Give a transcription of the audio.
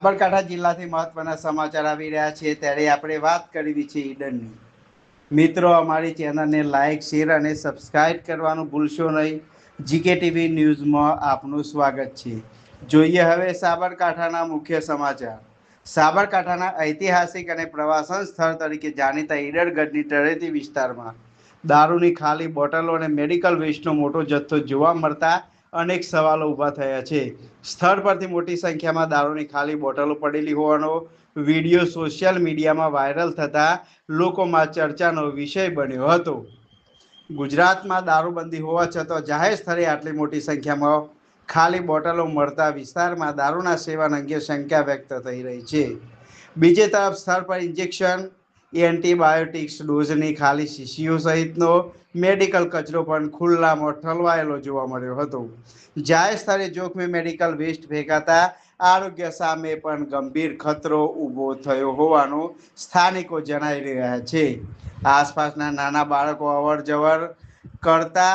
સાબરકાંઠા જિલ્લાથી મહત્વના સમાચાર આવી રહ્યા છે ત્યારે આપણે વાત કરવી છે ઈડરની મિત્રો અમારી ચેનલને લાઇક શેર અને સબસ્ક્રાઇબ કરવાનું ભૂલશો નહીં। જીકે ટીવી ન્યૂઝમાં આપનું સ્વાગત છે। જોઈએ હવે સાબરકાંઠાના મુખ્ય સમાચાર। સાબરકાંઠાના ઐતિહાસિક અને પ્રવાસન સ્થળ તરીકે જાણીતા ઈડરગઢની તળેટી વિસ્તારમાં દારૂની ખાલી બોટલો અને મેડિકલ વેસ્ટનો મોટો જથ્થો જોવા મળતા અનેક સવાલો ઊભા થયા છે। સ્થળ પરથી મોટી સંખ્યામાં દારૂની ખાલી બોટલો પડેલી હોવાનો વિડીયો સોશિયલ મીડિયામાં વાયરલ થતા લોકોમાં ચર્ચાનો વિષય બન્યો હતો। ગુજરાતમાં દારૂબંધી હોવા છતાં જાહેર સ્થળે આટલી મોટી સંખ્યામાં ખાલી બોટલો મળતા વિસ્તારમાં દારૂના સેવન અંગે શંકા વ્યક્ત થઈ રહી છે। બીજી તરફ સ્થળ પર ઇન્જેક્શન એન્ટીબાયોટિક્સ ડોઝની ખાલી શીશીઓ સહિતનો મેડિકલ કચરો પણ ખુલ્લામાં ઠલવાયેલો જોવા મળ્યો હતો। જાહેર સ્થળે જોખમી મેડિકલ વેસ્ટ ફેંકાતા આરોગ્ય સામે પણ ગંભીર ખતરો ઊભો થયો હોવાનું સ્થાનિકો જણાવી રહ્યા છે। આસપાસના નાના બાળકો અવર જવર કરતા